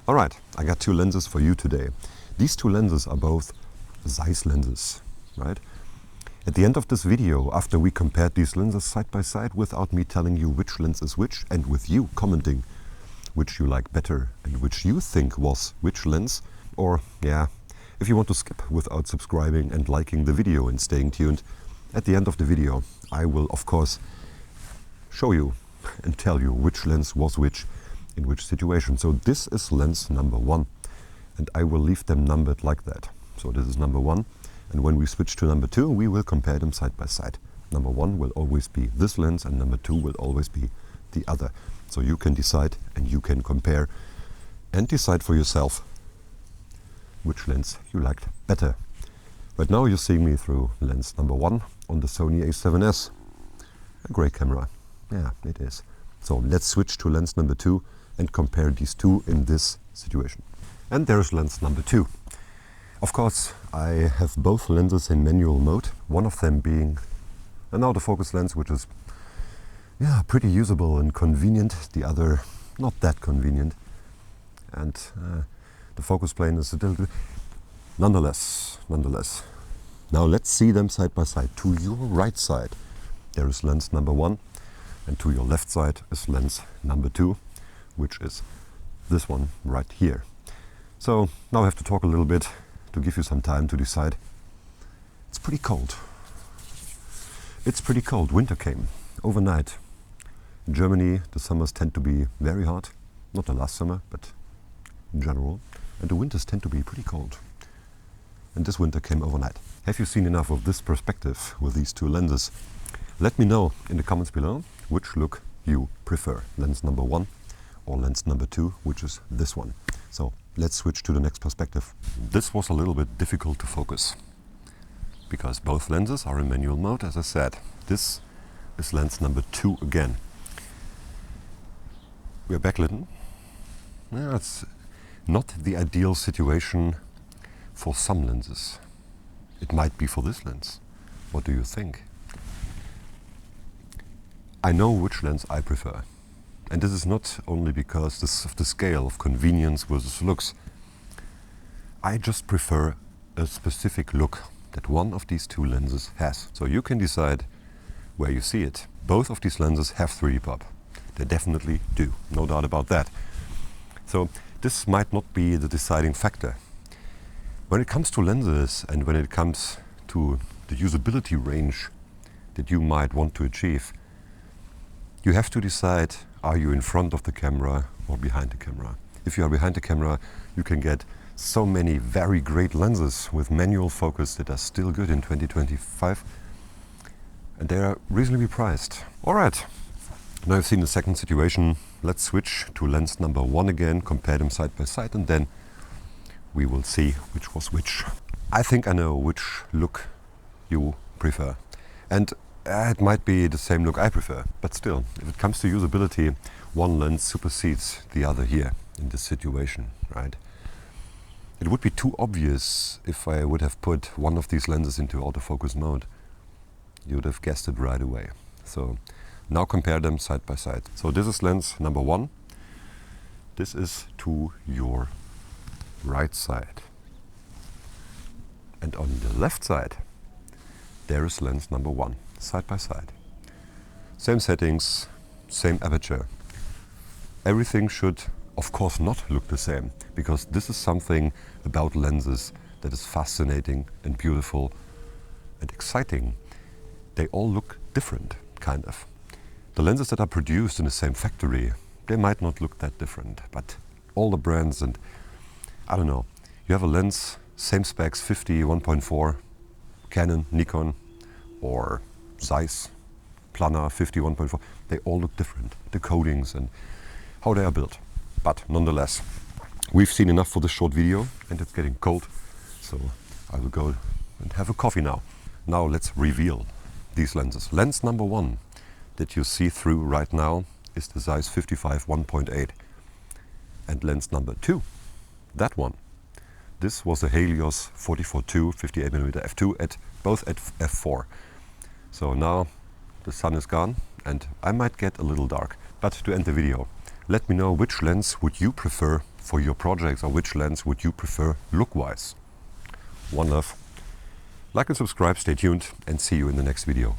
Alright, I got two lenses for you today. These two lenses are both Zeiss lenses, right? At the end of this video, after we compared these lenses side by side without me telling you which lens is which and with you commenting which you like better and which you think was which lens, or yeah, if you want to skip without subscribing and liking the video and staying tuned, at the end of the video I will of course show you and tell you which lens was which in which situation. So this is lens number 1 and I will leave them numbered like that. So this is number 1, and when we switch to number 2 we will compare them side by side. Number 1 will always be this lens and number 2 will always be the other. So you can decide and you can compare and decide for yourself which lens you liked better. Right now you're seeing me through lens number 1 on the Sony a7S. A great camera. Yeah, it is. So let's switch to lens number 2 and compare these two in this situation. And there's lens number 2. Of course, I have both lenses in manual mode, one of them being an autofocus lens, which is pretty usable and convenient, the other not that convenient. And the focus plane is a little bit... Nonetheless. Now let's see them side by side. To your right side there is lens number 1 and to your left side is lens number 2, which is this one right here. So now I have to talk a little bit to give you some time to decide. It's pretty cold. It's pretty cold. Winter came overnight. In Germany the summers tend to be very hot. Not the last summer, but in general. And the winters tend to be pretty cold. And this winter came overnight. Have you seen enough of this perspective with these two lenses? Let me know in the comments below which look you prefer. Lens number 1 or lens number 2, which is this one. So let's switch to the next perspective. This was a little bit difficult to focus because both lenses are in manual mode, as I said. This is lens number 2 again. We're backlit. Yeah, it's not the ideal situation for some lenses. It might be for this lens. What do you think? I know which lens I prefer. And this is not only because of the scale of convenience versus looks. I just prefer a specific look that one of these two lenses has. So you can decide where you see it. Both of these lenses have 3D pop. They definitely do, no doubt about that. So this might not be the deciding factor. When it comes to lenses and when it comes to the usability range that you might want to achieve, you have to decide, are you in front of the camera or behind the camera? If you are behind the camera, you can get so many very great lenses with manual focus that are still good in 2025, and they are reasonably priced. Alright, now you've seen the second situation. Let's switch to lens number 1 again, compare them side by side, and then we will see which was which. I think I know which look you prefer. And it might be the same look I prefer, but still, if it comes to usability, one lens supersedes the other here in this situation, right? It would be too obvious if I would have put one of these lenses into autofocus mode. You would have guessed it right away. So now compare them side by side. So this is lens number 1. This is to your right side. And on the left side there is lens number 1. Side by side. Same settings, same aperture. Everything should of course not look the same, because this is something about lenses that is fascinating and beautiful and exciting. They all look different, kind of. The lenses that are produced in the same factory, they might not look that different, but all the brands, and I don't know, you have a lens, same specs, 50, 1.4, Canon, Nikon, or Zeiss, Planar, 50, 1.4, they all look different. The coatings and how they are built. But nonetheless, we've seen enough for this short video and it's getting cold, so I will go and have a coffee now. Now let's reveal these lenses. Lens number 1 that you see through right now is the Zeiss 55 1.8. And lens number 2, that one, this was a Helios 44-2 58mm f2 at both at f4. So now the sun is gone and I might get a little dark. But to end the video, let me know which lens would you prefer for your projects, or which lens would you prefer look-wise. One love. Like and subscribe, stay tuned, and see you in the next video.